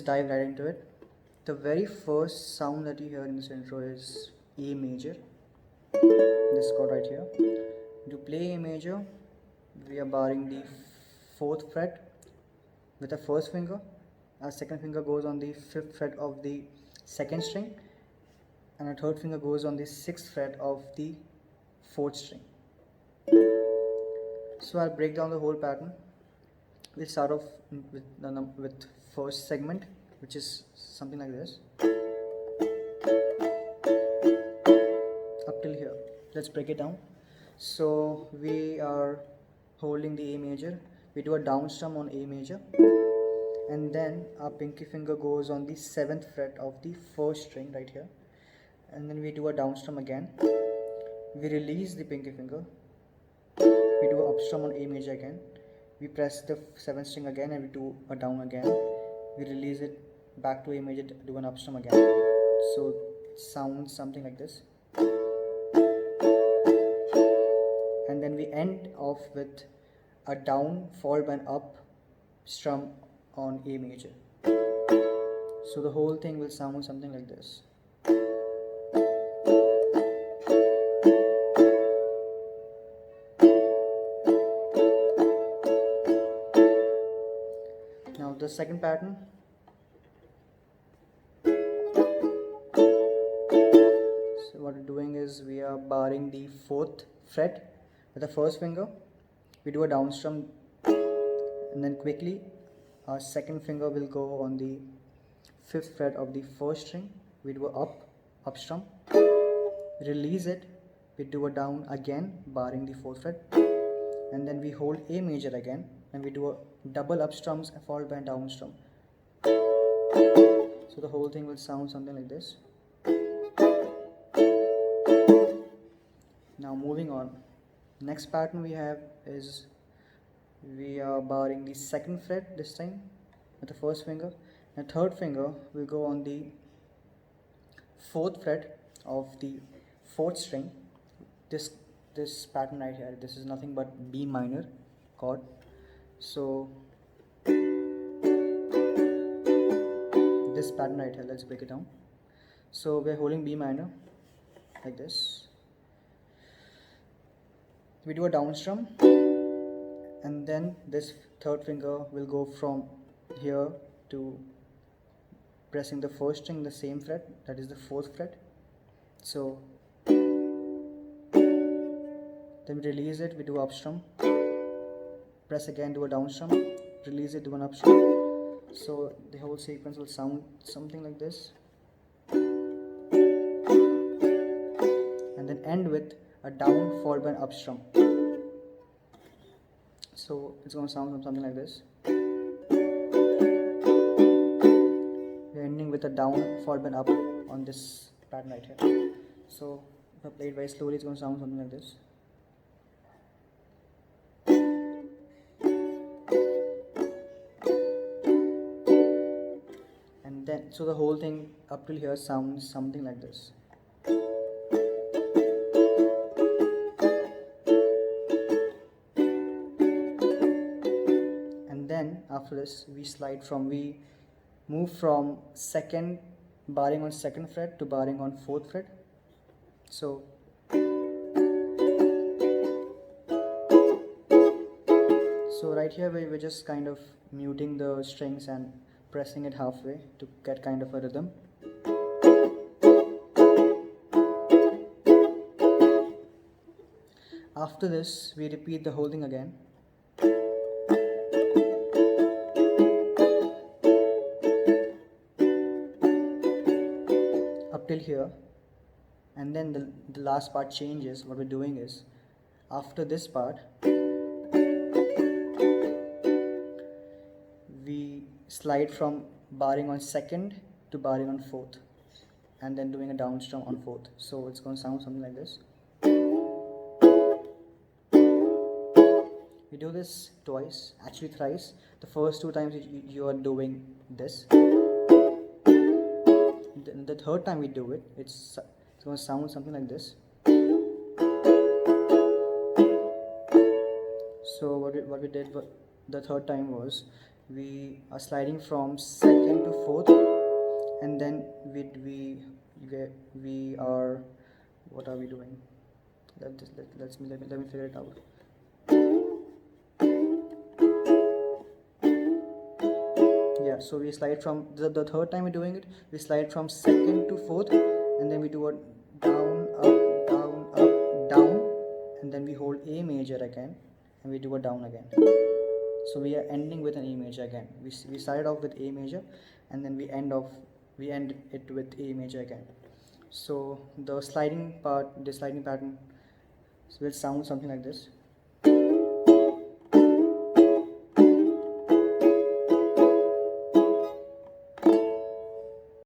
dive right into it. The very first sound that you hear in this intro is A major, this chord right here. To play A major, we are barring the 4th fret with the first finger. Our second finger goes on the 5th fret of the second string, and our third finger goes on the 6th fret of the 4th string. So I'll break down the whole pattern. We'll start off with first segment, which is something like this. Up till here. Let's break it down. So we are holding the A major. We do a down strum on A major, and then our pinky finger goes on the 7th fret of the first string right here, and then we do a down strum again. We release the pinky finger. We do an up strum on A major again. We press the 7th string again and we do a down again. We release it back to A major, do an up strum again. So it sounds something like this. And then we end off with a down followed by an up strum on A major. So the whole thing will sound something like this. Now the second pattern. So what we're doing is we are barring the 4th fret with the first finger. We do a down strum, and then quickly our second finger will go on the 5th fret of the first string. We do a up strum, release it, we do a down again barring the 4th fret, and then we hold A major again and we do a double up strums followed by a down strum. So the whole thing will sound something like this. Now moving on, next pattern we have is we are barring the 2nd fret this time with the first finger, and third finger will go on the 4th fret of the 4th string. This pattern right here, this is nothing but B minor chord. So this pattern right here, let's break it down. So we're holding B minor like this. We do a down strum, and then this third finger will go from here to pressing the first string, the same fret, that is the 4th fret. So then we release it, we do up strum, press again, do a down strum, release it, do an up strum. So the whole sequence will sound something like this, and then end with a down followed by an up strum. So it's going to sound something like this. We're ending with a down followed by an up on this pattern right here. So if I play it very slowly, it's going to sound something like this. And then, so the whole thing up till here sounds something like this. Then after this we move from second, barring on 2nd fret, to barring on 4th fret. So right here we're just kind of muting the strings and pressing it halfway to get kind of a rhythm. After this we repeat the whole thing again. Till here, and then the last part changes. What we're doing is, after this part we slide from barring on 2nd to barring on 4th, and then doing a down strum on 4th. So it's going to sound something like this. We do this twice, actually thrice. The first 2 times you are doing this. The third time we do it, it's going to sound something like this. So what we did the third time was we are sliding from second to fourth, and then we are, what are we doing? Let me figure it out. Yeah, so we slide from the third time we're doing it, we slide from second to fourth, and then we do a down, up, down, up, down, and then we hold A major again, and we do a down again. So we are ending with an A major again. We started off with A major, and then we end it with A major again. So the sliding pattern will sound something like this.